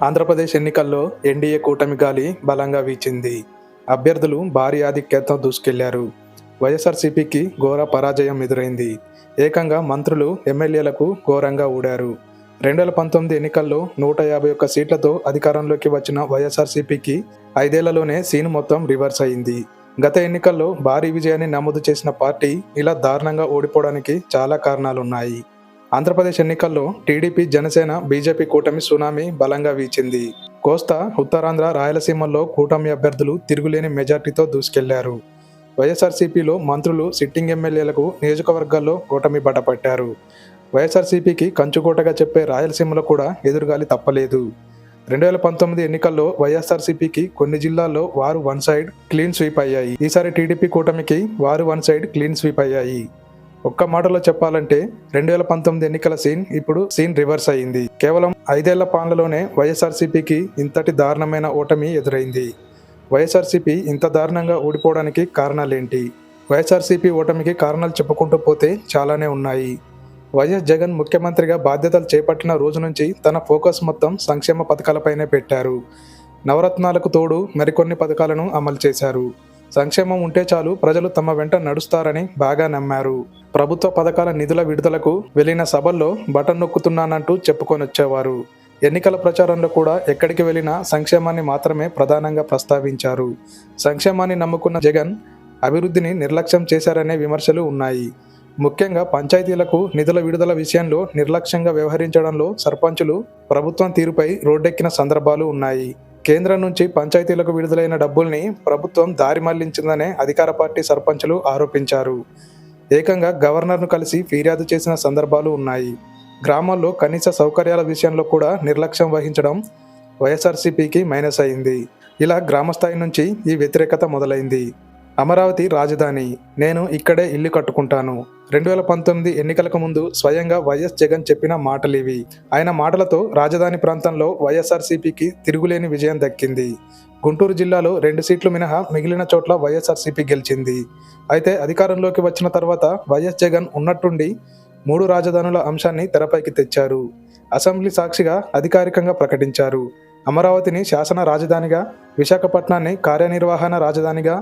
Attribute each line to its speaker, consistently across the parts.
Speaker 1: ఆంధ్రప్రదేశ్ ఎన్నికల్లో ఎన్డీఏ కూటమి గాలి బలంగా వీచింది. అభ్యర్థులు భారీ ఆధిక్యతతో దూసుకెళ్లారు. వైఎస్ఆర్సీపీకి ఘోర పరాజయం ఎదురైంది. ఏకంగా మంత్రులు, ఎమ్మెల్యేలకు ఘోరంగా ఊడారు. 2019 ఎన్నికల్లో 151 సీట్లతో అధికారంలోకి వచ్చిన వైఎస్ఆర్సీపీకి 5 ఏళ్లలోనే సీన్ మొత్తం రివర్స్ అయింది. గత ఎన్నికల్లో భారీ విజయాన్ని నమోదు చేసిన పార్టీ ఇలా దారుణంగా ఓడిపోవడానికి చాలా కారణాలున్నాయి. ఆంధ్రప్రదేశ్ ఎన్నికల్లో టీడీపీ, జనసేన, బీజేపీ కూటమి సునామీ బలంగా వీచింది. కోస్తా, ఉత్తరాంధ్ర, రాయలసీమల్లో కూటమి అభ్యర్థులు తిరుగులేని మెజార్టీతో దూసుకెళ్లారు. వైఎస్ఆర్సీపీలో మంత్రులు, సిట్టింగ్ ఎమ్మెల్యేలకు నియోజకవర్గాల్లో కూటమి బటపట్టారు. వైఎస్ఆర్సీపీకి కంచుకోటగా చెప్పే రాయలసీమలో కూడా ఎదురుగాలి తప్పలేదు. 2019 ఎన్నికల్లో వైఎస్ఆర్సీపీకి కొన్ని జిల్లాల్లో వారు వన్ సైడ్ క్లీన్ స్వీప్ అయ్యాయి. ఈసారి టీడీపీ కూటమికి వారు వన్ సైడ్ క్లీన్ స్వీప్ అయ్యాయి. ఒక్క మాటలో చెప్పాలంటే 2019 ఎన్నికల ఇప్పుడు సీన్ రివర్స్ అయింది. కేవలం 5 ఏళ్ల పాలనలోనే వైఎస్ఆర్సీపీకి ఇంతటి దారుణమైన ఓటమి ఎదురైంది. వైఎస్ఆర్సీపీ ఇంత దారుణంగా ఓడిపోవడానికి కారణాలేంటి? వైఎస్ఆర్సీపీ ఓటమికి కారణాలు చెప్పుకుంటూ పోతే చాలానే ఉన్నాయి. వైఎస్ జగన్ ముఖ్యమంత్రిగా బాధ్యతలు చేపట్టిన రోజు నుంచి తన ఫోకస్ మొత్తం సంక్షేమ పథకాలపైనే పెట్టారు. నవరత్నాలకు తోడు మరికొన్ని పథకాలను అమలు చేశారు. సంక్షేమం ఉంటే చాలు, ప్రజలు తమ వెంట నడుస్తారని బాగా నమ్మారు. ప్రభుత్వ పథకాల నిధుల విడుదలకు వెళ్లిన సభల్లో బటన్ నొక్కుతున్నానంటూ చెప్పుకొనొచ్చేవారు. ఎన్నికల ప్రచారంలో కూడా ఎక్కడికి వెళ్లినా సంక్షేమాన్ని మాత్రమే ప్రధానంగా ప్రస్తావించారు. సంక్షేమాన్ని నమ్ముకున్న జగన్ అభివృద్ధిని నిర్లక్ష్యం చేశారనే విమర్శలు ఉన్నాయి. ముఖ్యంగా పంచాయతీలకు నిధుల విడుదల విషయంలో నిర్లక్ష్యంగా వ్యవహరించడంలో సర్పంచులు ప్రభుత్వం తీరుపై రోడ్డెక్కిన సందర్భాలు ఉన్నాయి. కేంద్రం నుంచి పంచాయతీలకు విడుదలైన డబ్బుల్ని ప్రభుత్వం దారి మళ్లించిందనే అధికార పార్టీ సర్పంచులు ఆరోపించారు. ఏకంగా గవర్నర్ను కలిసి ఫిర్యాదు చేసిన సందర్భాలు ఉన్నాయి. గ్రామాల్లో కనీస సౌకర్యాల విషయంలో కూడా నిర్లక్ష్యం వహించడం వైఎస్ఆర్సీపీకి మైనస్ అయింది. ఇలా గ్రామస్థాయి నుంచి ఈ వ్యతిరేకత మొదలైంది. అమరావతి రాజధాని, నేను ఇక్కడే ఇల్లు కట్టుకుంటాను. 2019 ఎన్నికలకు ముందు స్వయంగా వైఎస్ జగన్ చెప్పిన మాటలివి. ఆయన మాటలతో రాజధాని ప్రాంతంలో వైఎస్ఆర్సీపీకి తిరుగులేని విజయం దక్కింది. గుంటూరు జిల్లాలో 2 సీట్లు మినహా మిగిలిన చోట్ల వైఎస్ఆర్సీపీ గెలిచింది. అయితే అధికారంలోకి వచ్చిన తర్వాత వైఎస్ జగన్ ఉన్నట్టుండి 3 రాజధానుల అంశాన్ని తెరపైకి తెచ్చారు. అసెంబ్లీ సాక్షిగా అధికారికంగా ప్రకటించారు. అమరావతిని శాసన రాజధానిగా, విశాఖపట్నాన్ని కార్యనిర్వహణ రాజధానిగా,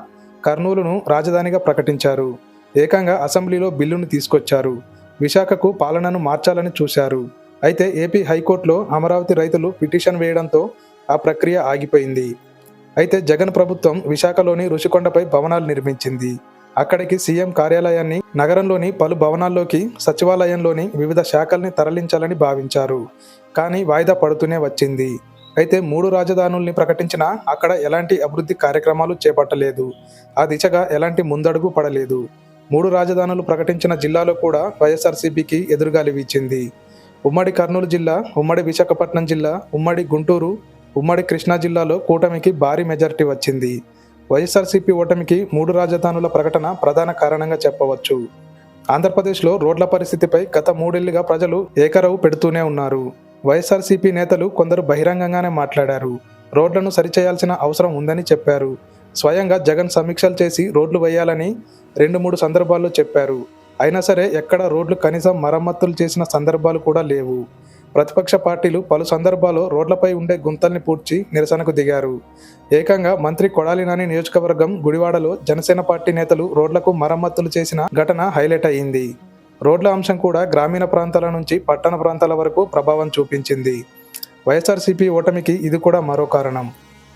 Speaker 1: కర్నూలును రాజధానిగా ప్రకటించారు. ఏకంగా అసెంబ్లీలో బిల్లును తీసుకొచ్చారు. విశాఖకు పాలనను మార్చాలని చూశారు. అయితే ఏపీ హైకోర్టులో అమరావతి రైతులు పిటిషన్ వేయడంతో ఆ ప్రక్రియ ఆగిపోయింది. అయితే జగన్ ప్రభుత్వం విశాఖలోని రుషికొండపై భవనాలు నిర్మించింది. అక్కడికి సీఎం కార్యాలయాన్ని, నగరంలోని పలు భవనాల్లోకి, సచివాలయంలోని వివిధ శాఖల్ని తరలించాలని భావించారు. కానీ వాయిదా పడుతూనే వచ్చింది. అయితే 3 రాజధానుల్ని ప్రకటించినా అక్కడ ఎలాంటి అభివృద్ధి కార్యక్రమాలు చేపట్టలేదు. ఆ దిశగా ఎలాంటి ముందడుగు పడలేదు. 3 రాజధానులు ప్రకటించిన జిల్లాలో కూడా వైఎస్ఆర్సీపీకి ఎదురుగాలి వీచింది. ఉమ్మడి కర్నూలు జిల్లా, ఉమ్మడి విశాఖపట్నం జిల్లా, ఉమ్మడి గుంటూరు, ఉమ్మడి కృష్ణా జిల్లాలో కూటమికి భారీ మెజారిటీ వచ్చింది. వైఎస్ఆర్సీపీ ఓటమికి 3 రాజధానుల ప్రకటన ప్రధాన కారణంగా చెప్పవచ్చు. ఆంధ్రప్రదేశ్లో రోడ్ల పరిస్థితిపై గత 3 ఏళ్లుగా ప్రజలు ఏకరవు పెడుతూనే ఉన్నారు. వైఎస్ఆర్సీపీ నేతలు కొందరు బహిరంగంగానే మాట్లాడారు. రోడ్లను సరిచేయాల్సిన అవసరం ఉందని చెప్పారు. స్వయంగా జగన్ సమీక్షలు చేసి రోడ్లు వేయాలని 2-3 సందర్భాల్లో చెప్పారు. అయినా సరే ఎక్కడ రోడ్లు కనీసం మరమ్మతులు చేసిన సందర్భాలు కూడా లేవు. ప్రతిపక్ష పార్టీలు పలు సందర్భాల్లో రోడ్లపై ఉండే గుంతల్ని పూడ్చి నిరసనకు దిగారు. ఏకంగా మంత్రి కొడాలి నాని నియోజకవర్గం గుడివాడలో జనసేన పార్టీ నేతలు రోడ్లకు మరమ్మతులు చేసిన ఘటన హైలైట్ అయింది. రోడ్ల అంశం కూడా గ్రామీణ ప్రాంతాల నుంచి పట్టణ ప్రాంతాల వరకు ప్రభావం చూపించింది. వైఎస్ఆర్సీపీ ఓటమికి ఇది కూడా మరో కారణం.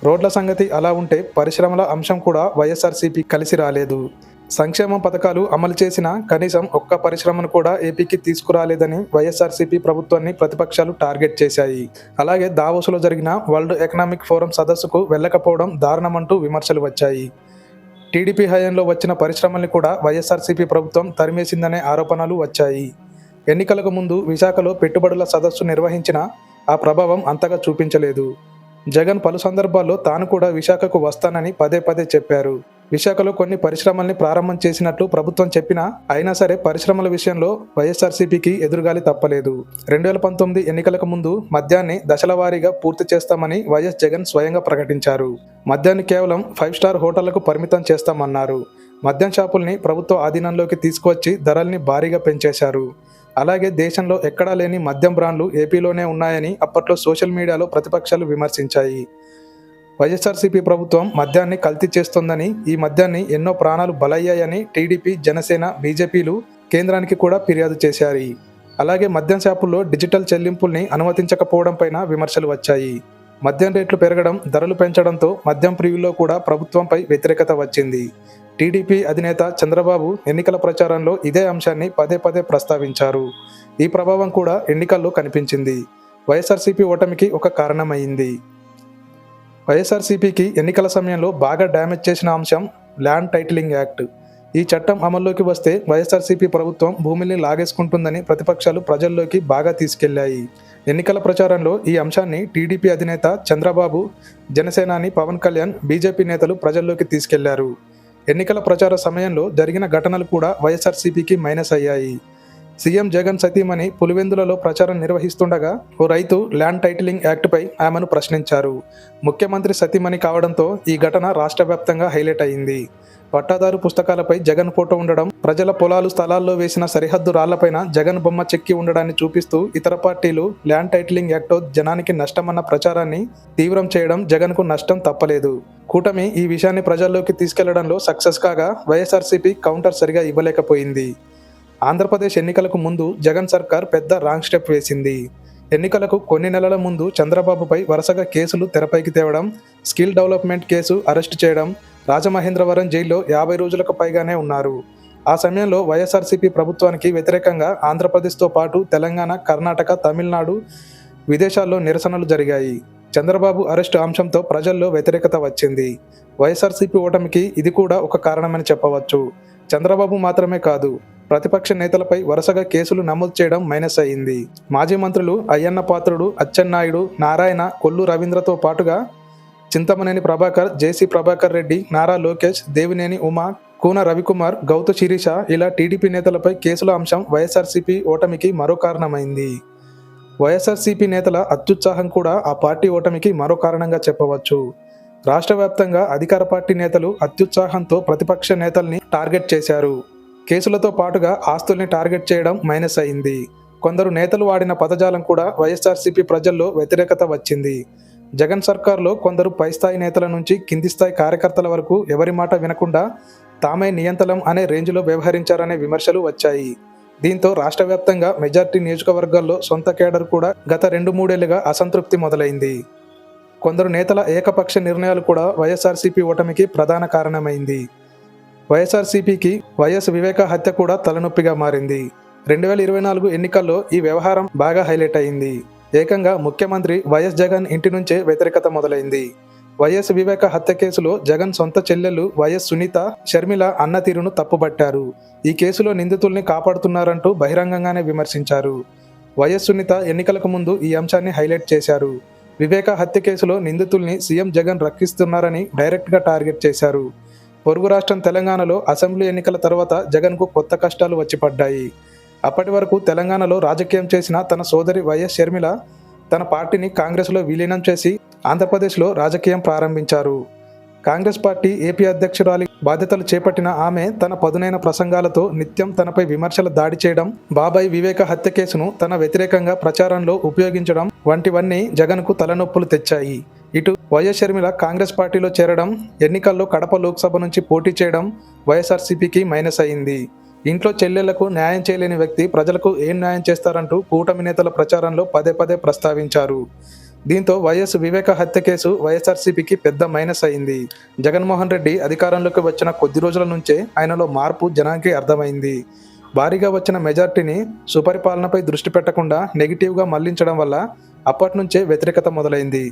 Speaker 1: రోడ్ల సంగతి అలా ఉంటే పరిశ్రమల అంశం కూడా వైఎస్ఆర్సీపీ కలిసి రాలేదు. సంక్షేమ పథకాలు అమలు చేసిన కనీసం ఒక్క పరిశ్రమను కూడా ఏపీకి తీసుకురాలేదని వైఎస్ఆర్సీపీ ప్రభుత్వాన్ని ప్రతిపక్షాలు టార్గెట్ చేశాయి. అలాగే దావోసులో జరిగిన వరల్డ్ ఎకనామిక్ ఫోరం సదస్సుకు వెళ్లకపోవడం దారుణమంటూ విమర్శలు వచ్చాయి. టీడీపీ హయాంలో వచ్చిన పరిశ్రమల్ని కూడా వైఎస్ఆర్సీపీ ప్రభుత్వం తరిమేసిందనే ఆరోపణలు వచ్చాయి. ఎన్నికలకు ముందు విశాఖలో పెట్టుబడుల సదస్సు నిర్వహించినా ఆ ప్రభావం అంతగా చూపించలేదు. జగన్ పలు సందర్భాల్లో తాను కూడా విశాఖకు వస్తానని పదే పదే చెప్పారు. విశాఖలో కొన్ని పరిశ్రమల్ని ప్రారంభం చేసినట్లు ప్రభుత్వం చెప్పినా అయినా సరే పరిశ్రమల విషయంలో వైఎస్ఆర్సీపీకి ఎదురుగాలి తప్పలేదు. 2019 ఎన్నికలకు ముందు మద్యాన్ని దశల వారీగా పూర్తి చేస్తామని వైఎస్ జగన్ స్వయంగా ప్రకటించారు. మద్యాన్ని కేవలం 5 స్టార్ హోటళ్లకు పరిమితం చేస్తామన్నారు. మద్యం షాపుల్ని ప్రభుత్వ ఆధీనంలోకి తీసుకువచ్చి ధరల్ని భారీగా పెంచేశారు. అలాగే దేశంలో ఎక్కడా లేని మద్యం బ్రాండ్లు ఏపీలోనే ఉన్నాయని అప్పట్లో సోషల్ మీడియాలో ప్రతిపక్షాలు విమర్శించాయి. వైఎస్ఆర్సీపీ ప్రభుత్వం మద్యాన్ని కల్తీ చేస్తోందని, ఈ మద్యాన్ని ఎన్నో ప్రాణాలు బలయ్యాయని టీడీపీ, జనసేన, బీజేపీలు కేంద్రానికి కూడా ఫిర్యాదు చేశాయి. అలాగే మద్యం షాపుల్లో డిజిటల్ చెల్లింపుల్ని అనుమతించకపోవడంపైన విమర్శలు వచ్చాయి. మద్యం రేట్లు పెరగడం, ధరలు పెంచడంతో మద్యం ప్రియుల్లో కూడా ప్రభుత్వంపై వ్యతిరేకత వచ్చింది. టీడీపీ అధినేత చంద్రబాబు ఎన్నికల ప్రచారంలో ఇదే అంశాన్ని పదే పదే ప్రస్తావించారు. ఈ ప్రభావం కూడా ఎన్నికల్లో కనిపించింది. వైఎస్ఆర్సీపీ ఓటమికి ఒక కారణమైంది. వైఎస్ఆర్సీపీకి ఎన్నికల సమయంలో బాగా డ్యామేజ్ చేసిన అంశం ల్యాండ్ టైటిలింగ్ యాక్ట్. ఈ చట్టం అమల్లోకి వస్తే వైఎస్ఆర్సీపీ ప్రభుత్వం భూమిని లాగేసుకుంటుందని ప్రతిపక్షాలు ప్రజల్లోకి బాగా తీసుకెళ్లాయి. ఎన్నికల ప్రచారంలో ఈ అంశాన్ని టీడీపీ అధినేత చంద్రబాబు, జనసేనాని పవన్ కళ్యాణ్, బీజేపీ నేతలు ప్రజల్లోకి తీసుకెళ్లారు. ఎన్నికల ప్రచార సమయంలో జరిగిన ఘటనలు కూడా వైఎస్ఆర్సీపీకి మైనస్ అయ్యాయి. సీఎం జగన్ సతీమణి పులివెందులలో ప్రచారం నిర్వహిస్తుండగా ఓ రైతు ల్యాండ్ టైటిలింగ్ యాక్ట్పై ఆమెను ప్రశ్నించారు. ముఖ్యమంత్రి సతీమణి కావడంతో ఈ ఘటన రాష్ట్ర వ్యాప్తంగా హైలైట్ అయింది. పట్టాదారు పుస్తకాలపై జగన్ ఫోటో ఉండడం, ప్రజల పొలాలు, స్థలాల్లో వేసిన సరిహద్దు రాళ్లపైన జగన్ బొమ్మ చెక్కి ఉండడాన్ని చూపిస్తూ ఇతర పార్టీలు ల్యాండ్ టైటిలింగ్ యాక్ట్తో జనానికి నష్టమన్న ప్రచారాన్ని తీవ్రం చేయడం జగన్కు నష్టం తప్పలేదు. కూటమి ఈ విషయాన్ని ప్రజల్లోకి తీసుకెళ్లడంలో సక్సెస్ కాగా వైఎస్ఆర్సీపీ కౌంటర్ సరిగా ఇవ్వలేకపోయింది. ఆంధ్రప్రదేశ్ ఎన్నికలకు ముందు జగన్ సర్కార్ పెద్ద రాంగ్ స్టెప్ వేసింది. ఎన్నికలకు కొన్ని నెలల ముందు చంద్రబాబుపై వరుసగా కేసులు తెరపైకి తేవడం, స్కిల్ డెవలప్మెంట్ కేసు అరెస్టు చేయడం, రాజమహేంద్రవరం జైల్లో 50 రోజులకు పైగానే ఉన్నారు. ఆ సమయంలో వైఎస్ఆర్సీపీ ప్రభుత్వానికి వ్యతిరేకంగా ఆంధ్రప్రదేశ్తో పాటు తెలంగాణ, కర్ణాటక, తమిళనాడు, విదేశాల్లో నిరసనలు జరిగాయి. చంద్రబాబు అరెస్టు అంశంతో ప్రజల్లో వ్యతిరేకత వచ్చింది. వైఎస్ఆర్సీపీ ఓటమికి ఇది కూడా ఒక కారణమని చెప్పవచ్చు. చంద్రబాబు మాత్రమే కాదు, ప్రతిపక్ష నేతలపై వరుసగా కేసులు నమోదు చేయడం మైనస్ అయింది. మాజీ మంత్రులు అయ్యన్న పాత్రుడు, అచ్చెన్నాయుడు, నారాయణ, కొల్లు రవీంద్రతో పాటుగా చింతమనేని ప్రభాకర్, జేసీ ప్రభాకర్ రెడ్డి, నారా లోకేష్, దేవినేని ఉమా, కూన రవికుమార్, గౌతు శిరీష ఇలా టీడీపీ నేతలపై కేసుల అంశం వైఎస్ఆర్సీపీ ఓటమికి మరో కారణమైంది. వైఎస్ఆర్సీపీ నేతల అత్యుత్సాహం కూడా ఆ పార్టీ ఓటమికి మరో కారణంగా చెప్పవచ్చు. రాష్ట్ర వ్యాప్తంగా అధికార పార్టీ నేతలు అత్యుత్సాహంతో ప్రతిపక్ష నేతల్ని టార్గెట్ చేశారు. కేసులతో పాటుగా ఆస్తుల్ని టార్గెట్ చేయడం మైనస్ అయింది. కొందరు నేతలు వాడిన పదజాలం కూడా వైఎస్ఆర్సీపీ ప్రజల్లో వ్యతిరేకత వచ్చింది. జగన్ సర్కార్లో కొందరు పైస్థాయి నేతల నుంచి కింది స్థాయి కార్యకర్తల వరకు ఎవరి మాట వినకుండా తామే నియంతలం అనే రేంజ్లో వ్యవహరించారనే విమర్శలు వచ్చాయి. దీంతో రాష్ట్ర వ్యాప్తంగా మెజార్టీ నియోజకవర్గాల్లో సొంత కేడర్ కూడా గత 2-3 ఏళ్లుగా అసంతృప్తి మొదలైంది. కొందరు నేతల ఏకపక్ష నిర్ణయాలు కూడా వైఎస్ఆర్సీపీ ఓటమికి ప్రధాన కారణమైంది. వైఎస్ఆర్సీపీకి వైఎస్ వివేక హత్య కూడా తలనొప్పిగా మారింది. 2024 ఎన్నికల్లో ఈ వ్యవహారం బాగా హైలైట్ అయింది. ఏకంగా ముఖ్యమంత్రి వైఎస్ జగన్ ఇంటి నుంచే వ్యతిరేకత మొదలైంది. వైఎస్ వివేక హత్య కేసులో జగన్ సొంత చెల్లెలు వైఎస్ సునీత, షర్మిల అన్న తీరును తప్పుపట్టారు. ఈ కేసులో నిందితుల్ని కాపాడుతున్నారంటూ బహిరంగంగానే విమర్శించారు. వైఎస్ సునీత ఎన్నికలకు ముందు ఈ అంశాన్ని హైలైట్ చేశారు. వివేక హత్య కేసులో నిందితుల్ని సీఎం జగన్ రక్షిస్తున్నారని డైరెక్ట్గా టార్గెట్ చేశారు. పొరుగు రాష్ట్రం తెలంగాణలో అసెంబ్లీ ఎన్నికల తర్వాత జగన్కు కొత్త కష్టాలు వచ్చి పడ్డాయి. అప్పటి వరకు తెలంగాణలో రాజకీయం చేసిన తన సోదరి వైఎస్ షర్మిల తన పార్టీని కాంగ్రెస్లో విలీనం చేసి ఆంధ్రప్రదేశ్లో రాజకీయం ప్రారంభించారు. కాంగ్రెస్ పార్టీ ఏపీ అధ్యక్షురాలి బాధ్యతలు చేపట్టిన ఆమె తన పదునైన ప్రసంగాలతో నిత్యం తనపై విమర్శల దాడి చేయడం, బాబాయ్ వివేక హత్య కేసును తన వ్యతిరేకంగా ప్రచారంలో ఉపయోగించడం వంటివన్నీ జగన్కు తలనొప్పులు తెచ్చాయి. ఇటు వైఎస్ షర్మిల కాంగ్రెస్ పార్టీలో చేరడం, ఎన్నికల్లో కడప లోక్సభ నుంచి పోటీ చేయడం వైఎస్ఆర్సీపీకి మైనస్ అయింది. ఇంట్లో చెల్లెళ్లకు న్యాయం చేయలేని వ్యక్తి ప్రజలకు ఏం న్యాయం చేస్తారంటూ కూటమి నేతల ప్రచారంలో పదే పదే ప్రస్తావించారు. దీంతో వైఎస్ వివేక హత్య కేసు వైఎస్ఆర్సీపీకి పెద్ద మైనస్ అయింది. జగన్మోహన్ రెడ్డి అధికారంలోకి వచ్చిన కొద్ది రోజుల నుంచే ఆయనలో మార్పు జనానికి అర్థమైంది. భారీగా వచ్చిన మెజార్టీని సుపరిపాలనపై దృష్టి పెట్టకుండా నెగిటివ్గా మళ్లించడం వల్ల అప్పటి నుంచే వ్యతిరేకత మొదలైంది.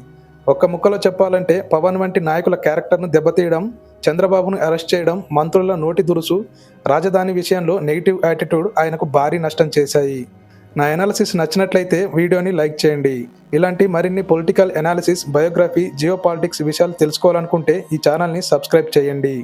Speaker 1: ఒక్క ముక్కలో చెప్పాలంటే పవన్ వంటి నాయకుల క్యారెక్టర్ను దెబ్బతీయడం, చంద్రబాబును అరెస్ట్ చేయడం, మంత్రుల నోటి దురుసు, రాజధాని విషయంలో నెగిటివ్ యాటిట్యూడ్ ఆయనకు భారీ నష్టం చేశాయి. నా ఎనాలిసిస్ నచ్చినట్లయితే వీడియోని లైక్ చేయండి. ఇలాంటి మరిన్ని political analysis, biography, geo politics విషయాలు తెలుసుకోవాలనుకుంటే ఈ ఛానల్ని సబ్స్క్రైబ్ చేయండి.